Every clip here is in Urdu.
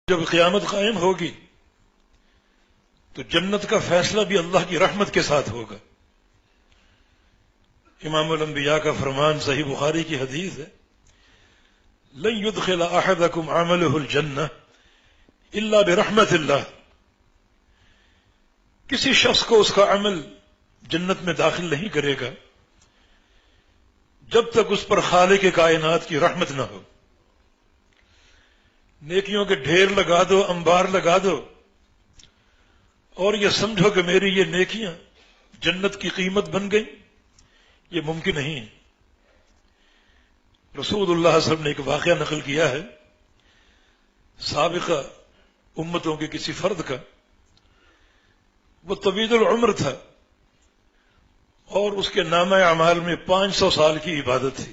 جب قیامت قائم ہوگی تو جنت کا فیصلہ بھی اللہ کی رحمت کے ساتھ ہوگا۔ امام الانبیاء کا فرمان صحیح بخاری کی حدیث ہے، لن يدخل احدكم عمله الجنہ الا برحمت اللہ۔ کسی شخص کو اس کا عمل جنت میں داخل نہیں کرے گا جب تک اس پر خالق کائنات کی رحمت نہ ہو۔ نیکیوں کے ڈھیر لگا دو، انبار لگا دو، اور یہ سمجھو کہ میری یہ نیکیاں جنت کی قیمت بن گئیں، یہ ممکن نہیں ہے۔ رسول اللہ صلی اللہ علیہ وسلم نے ایک واقعہ نقل کیا ہے سابقہ امتوں کے کسی فرد کا۔ وہ طویل العمر تھا اور اس کے نامہ اعمال میں 500 سال کی عبادت تھی۔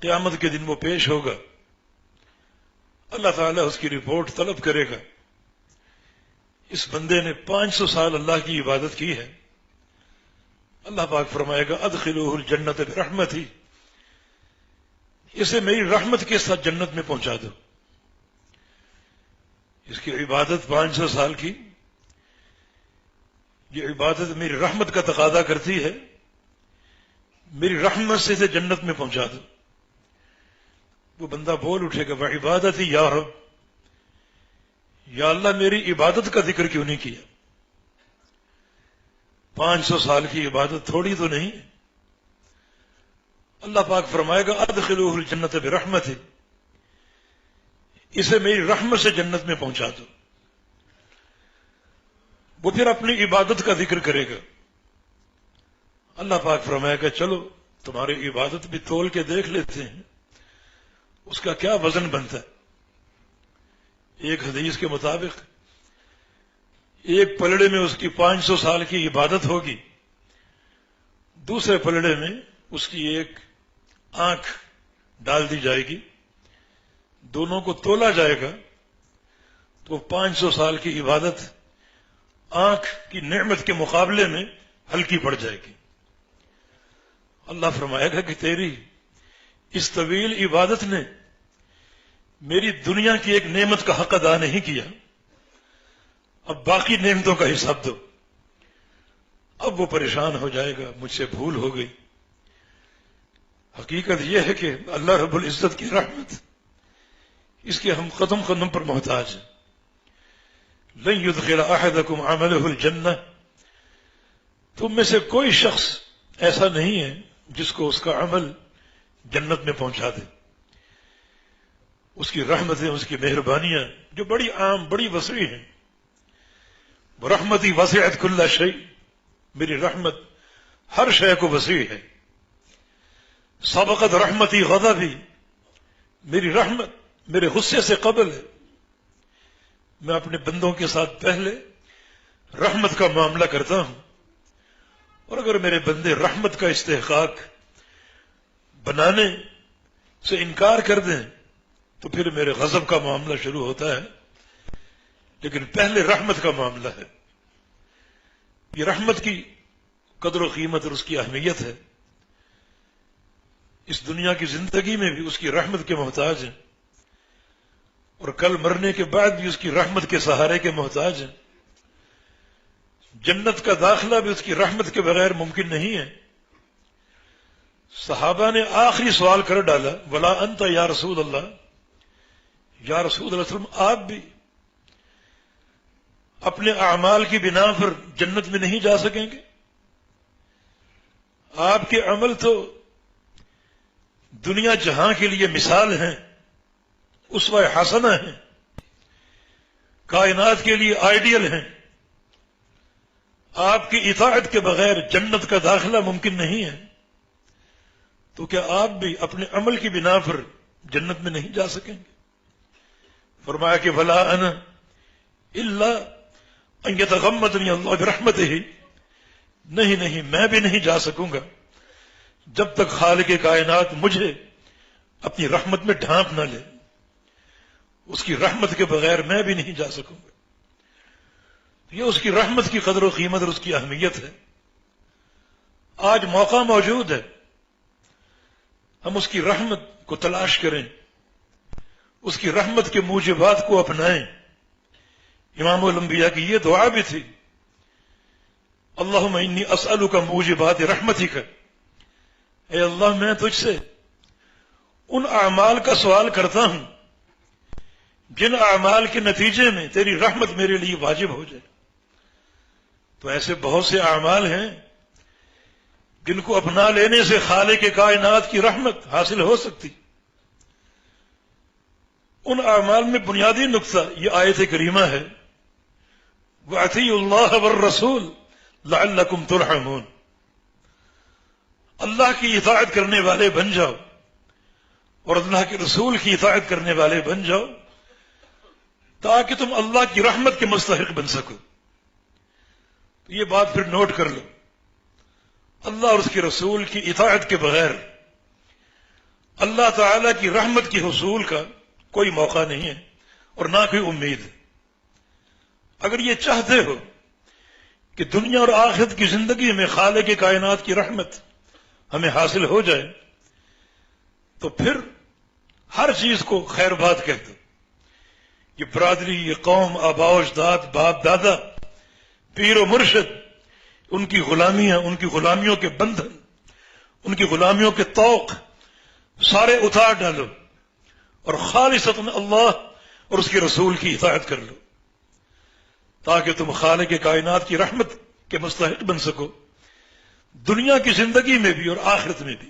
قیامت کے دن وہ پیش ہوگا، اللہ تعالیٰ اس کی رپورٹ طلب کرے گا، اس بندے نے 500 سال اللہ کی عبادت کی ہے۔ اللہ پاک فرمائے گا ادخلوہ الجنت برحمتی، اسے میری رحمت کے ساتھ جنت میں پہنچا دو۔ اس کی عبادت 500 سال کی، یہ عبادت میری رحمت کا تقاضا کرتی ہے، میری رحمت سے اسے جنت میں پہنچا دو۔ وہ بندہ بول اٹھے گا وعبادتی یا رب، یا اللہ میری عبادت کا ذکر کیوں نہیں کیا؟ 500 سال کی عبادت تھوڑی تو نہیں۔ اللہ پاک فرمائے گا ادخلوہ الجنت برحمتی، اسے میری رحمت سے جنت میں پہنچا دو۔ وہ پھر اپنی عبادت کا ذکر کرے گا۔ اللہ پاک فرمائے گا چلو تمہاری عبادت بھی تول کے دیکھ لیتے ہیں، اس کا کیا وزن بنتا ہے۔ ایک حدیث کے مطابق ایک پلڑے میں اس کی 500 سال کی عبادت ہوگی، دوسرے پلڑے میں اس کی ایک آنکھ ڈال دی جائے گی، دونوں کو تولا جائے گا تو 500 سال کی عبادت آنکھ کی نعمت کے مقابلے میں ہلکی پڑ جائے گی۔ اللہ فرمائے گا کہ تیری اس طویل عبادت نے میری دنیا کی ایک نعمت کا حق ادا نہیں کیا، اب باقی نعمتوں کا حساب دو۔ اب وہ پریشان ہو جائے گا، مجھ سے بھول ہو گئی۔ حقیقت یہ ہے کہ اللہ رب العزت کی رحمت اس کے ہم قدم قدم پر محتاج ہیں۔ لن يدخل احدكم عمله الجنہ، تم میں سے کوئی شخص ایسا نہیں ہے جس کو اس کا عمل جنت میں پہنچا دے۔ اس کی رحمتیں، اس کی مہربانیاں جو بڑی عام، بڑی وسیع ہیں۔ رحمتی وسعت کل شیء، میری رحمت ہر شے کو وسیع ہے۔ سبقت رحمتی غضبی، میری رحمت میرے غصے سے قبل ہے۔ میں اپنے بندوں کے ساتھ پہلے رحمت کا معاملہ کرتا ہوں، اور اگر میرے بندے رحمت کا استحقاق بنانے سے انکار کر دیں تو پھر میرے غضب کا معاملہ شروع ہوتا ہے، لیکن پہلے رحمت کا معاملہ ہے۔ یہ رحمت کی قدر و قیمت اور اس کی اہمیت ہے۔ اس دنیا کی زندگی میں بھی اس کی رحمت کے محتاج ہیں، اور کل مرنے کے بعد بھی اس کی رحمت کے سہارے کے محتاج ہیں۔ جنت کا داخلہ بھی اس کی رحمت کے بغیر ممکن نہیں ہے۔ صحابہ نے آخری سوال کر ڈالا ولا انت یا رسول اللہ، یا رسول اللہ صلی اللہ علیہ وسلم آپ بھی اپنے اعمال کی بنا پر جنت میں نہیں جا سکیں گے؟ آپ کے عمل تو دنیا جہاں کے لیے مثال ہیں، اسوہ حسنہ ہیں، کائنات کے لیے آئیڈیل ہیں۔ آپ کی اطاعت کے بغیر جنت کا داخلہ ممکن نہیں ہے، تو کیا آپ بھی اپنے عمل کی بنا پر جنت میں نہیں جا سکیں گے؟ فرمایا کہ ولا انا الا ان یتغمدنی اللہ برحمتہ، نہیں میں بھی نہیں جا سکوں گا جب تک خالق کائنات مجھے اپنی رحمت میں ڈھانپ نہ لے۔ اس کی رحمت کے بغیر میں بھی نہیں جا سکوں گا۔ یہ اس کی رحمت کی قدر و قیمت اور اس کی اہمیت ہے۔ آج موقع موجود ہے، ہم اس کی رحمت کو تلاش کریں، اس کی رحمت کے موجبات کو اپنائیں. امام الانبیاء کی یہ دعا بھی تھی، اللہم انی اسألک موجبات رحمتک، اے اللہ میں تجھ سے ان اعمال کا سوال کرتا ہوں جن اعمال کے نتیجے میں تیری رحمت میرے لیے واجب ہو جائے. تو ایسے بہت سے اعمال ہیں جن کو اپنا لینے سے خالق کائنات کی رحمت حاصل ہو سکتی. ان اعمال میں بنیادی نقطہ یہ آیت کریمہ ہے، وَأَطِیعُوا اللَّهَ وَالرَّسُولَ لَعَلَّکُمْ تُرْحَمُونَ. اللہ کی اطاعت کرنے والے بن جاؤ اور اللہ کے رسول کی اطاعت کرنے والے بن جاؤ تاکہ تم اللہ کی رحمت کے مستحق بن سکو. تو یہ بات پھر نوٹ کر لو، اللہ اور اس کے رسول کی اطاعت کے بغیر اللہ تعالی کی رحمت کے حصول کا کوئی موقع نہیں ہے اور نہ کوئی امید ہے. اگر یہ چاہتے ہو کہ دنیا اور آخرت کی زندگی میں خالق کائنات کی رحمت ہمیں حاصل ہو جائے تو پھر ہر چیز کو خیر بات کہہ دو. یہ برادری، یہ قوم، آباء و اجداد، باپ دادا، پیر و مرشد، ان کی غلامیاں، ان کی غلامیوں کے بندھن، ان کی غلامیوں کے طوق سارے اتار ڈالو اور خالصتاً اللہ اور اس کے رسول کی اطاعت کر لو تاکہ تم خالق کائنات کی رحمت کے مستحق بن سکو، دنیا کی زندگی میں بھی اور آخرت میں بھی.